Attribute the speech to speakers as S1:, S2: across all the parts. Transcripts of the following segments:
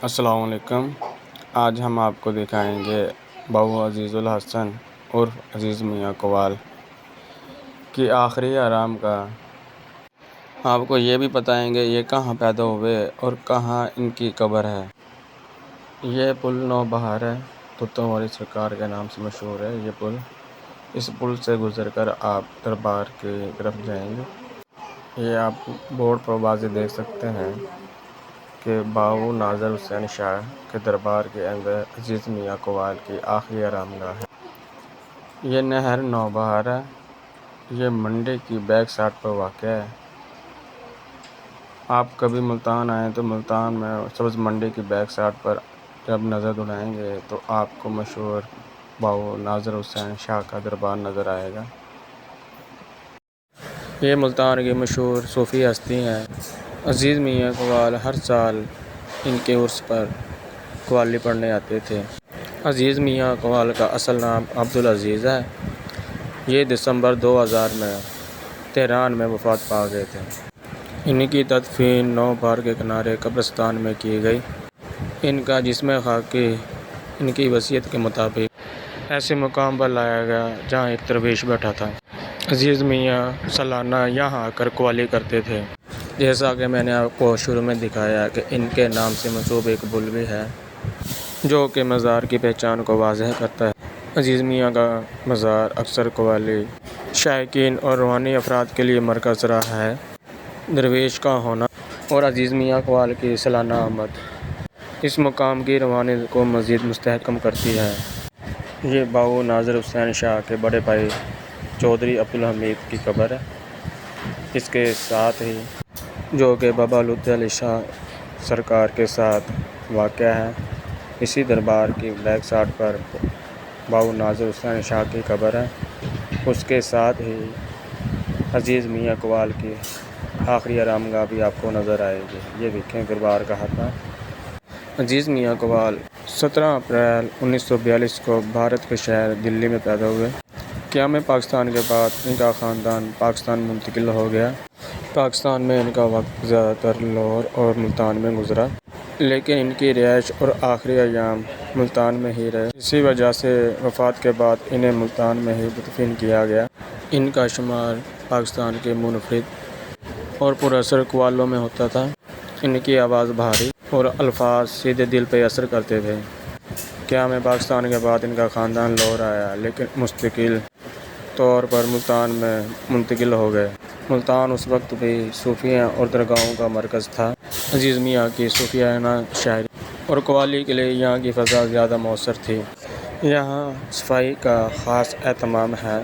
S1: السلام علیکم۔ آج ہم آپ کو دکھائیں گے باؤ عزیز الحسن عرف عزیز میاں قوال کی آخری آرام گاہ۔ آپ کو یہ بھی بتائیں گے یہ کہاں پیدا ہوئے اور کہاں ان کی قبر ہے۔ یہ پل نوبہار ہے، طوطا والی سرکار کے نام سے مشہور ہے یہ پل۔ اس پل سے گزر کر آپ دربار کی طرف جائیں گے۔ یہ آپ بورڈ پر واضح دیکھ سکتے ہیں کہ باؤ ناظر حسین شاہ کے دربار کے اندر عزیز میاں قوال کی آخری آرام گاہ ہے۔ یہ نہر نوبہار ہے، یہ منڈی کی بیک سائڈ پر واقع ہے۔ آپ کبھی ملتان آئیں تو ملتان میں سبز منڈی کی بیک سائڈ پر جب نظر دوڑائیں گے تو آپ کو مشہور باؤ ناظر حسین شاہ کا دربار نظر آئے گا۔ یہ ملتان کی مشہور صوفی ہستی ہیں عزیز میاں قوال۔ ہر سال ان کے عرس پر قوالی پڑھنے آتے تھے۔ عزیز میاں قوال کا اصل نام عبدالعزیز ہے۔ یہ دسمبر 2000 میں تہران میں وفات پا گئے تھے۔ ان کی تدفین نوبہار کے کنارے قبرستان میں کی گئی۔ ان کا جسم خاکی ان کی وصیت کے مطابق ایسے مقام پر لایا گیا جہاں ایک درویش بیٹھا تھا۔ عزیز میاں سالانہ یہاں آ کر قوالی کرتے تھے۔ جیسا کہ میں نے آپ کو شروع میں دکھایا کہ ان کے نام سے منسوب ایک پل بھی ہے جو کہ مزار کی پہچان کو واضح کرتا ہے۔ عزیز میاں کا مزار اکثر قوالی شائقین اور روحانی افراد کے لیے مرکز رہا ہے۔ درویش کا ہونا اور عزیز میاں قوال کی سالانہ آمد اس مقام کی روحانیت کو مزید مستحکم کرتی ہے۔ یہ باؤ ناظر حسین شاہ کے بڑے بھائی چودھری عبدالحمید کی قبر ہے۔ اس کے ساتھ ہی جو کہ بابا لطف علی شاہ سرکار کے ساتھ واقع ہے، اسی دربار کی بیک سائڈ پر باؤ ناظر حسین شاہ کی قبر ہے۔ اس کے ساتھ ہی عزیز میاں قوال کی آخری آرام گاہ بھی آپ کو نظر آئے گی۔ یہ دیکھیں دربار کا حرم۔ عزیز میاں قوال 17 اپریل 1942 کو بھارت کے شہر دلی میں پیدا ہوئے۔ قیام پاکستان کے بعد ان کا خاندان پاکستان منتقل ہو گیا۔ پاکستان میں ان کا وقت زیادہ تر لاہور اور ملتان میں گزرا، لیکن ان کی رہائش اور آخری ایام ملتان میں ہی رہے۔ اسی وجہ سے وفات کے بعد انہیں ملتان میں ہی دفن کیا گیا۔ ان کا شمار پاکستان کے منفرد اور پراثر قوالوں میں ہوتا تھا۔ ان کی آواز بھاری اور الفاظ سیدھے دل پہ اثر کرتے تھے۔ قیام پاکستان کے بعد ان کا خاندان لاہور آیا، لیکن مستقل طور پر ملتان میں منتقل ہو گئے۔ ملتان اس وقت بھی صوفیہ اور درگاہوں کا مرکز تھا۔ عزیز میاں کی صوفیانہ شاعری اور قوالی کے لیے یہاں کی فضا زیادہ مؤثر تھی۔ یہاں صفائی کا خاص اہتمام ہے۔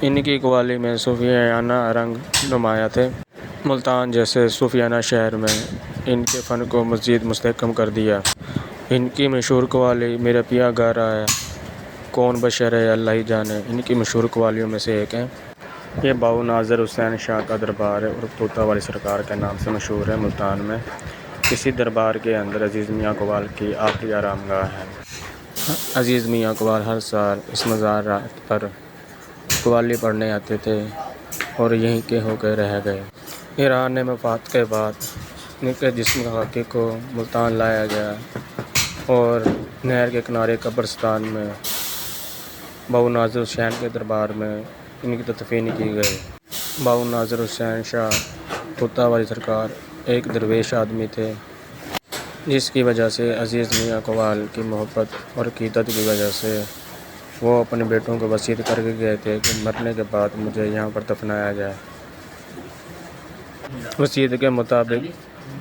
S1: ان کی قوالی میں صوفیانہ رنگ نمایاں تھے۔ ملتان جیسے صوفیانہ شہر میں ان کے فن کو مزید مستحکم کر دیا۔ ان کی مشہور قوالی میرا پیا گا رہا ہے، کون بشر ہے اللہ ہی جانے ان کی مشہور قوالیوں میں سے ایک ہے۔ یہ باؤ ناظر حسین شاہ کا دربار ہے اور طوطا والی سرکار کے نام سے مشہور ہے ملتان میں۔ اسی دربار کے اندر عزیز میاں قوال کی آخری آرام گاہ ہے۔ عزیز میاں قوال ہر سال اس مزار پر قوالی پڑھنے آتے تھے اور یہیں کے ہو کے رہ گئے۔ ایران میں وفات کے بعد ان کے جسم خاکی کو ملتان لایا گیا اور نہر کے کنارے قبرستان میں باؤ ناظر حسین کے دربار میں ان کی تدفین کی گئی۔ باؤ ناظر حسین شاہ طوطا والی سرکار ایک درویش آدمی تھے، جس کی وجہ سے عزیز میاں قوال کی محبت اور عقیدت کی وجہ سے وہ اپنے بیٹوں کو وصیت کر کے گئے تھے کہ مرنے کے بعد مجھے یہاں پر دفنایا جائے۔ وصیت کے مطابق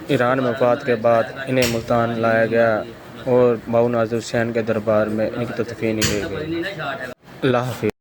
S1: ایران میں وفات کے بعد انہیں ملتان لایا گیا اور باؤ ناظر حسین کے دربار میں ان کی تدفین کی گئی۔ اللہ حافظ۔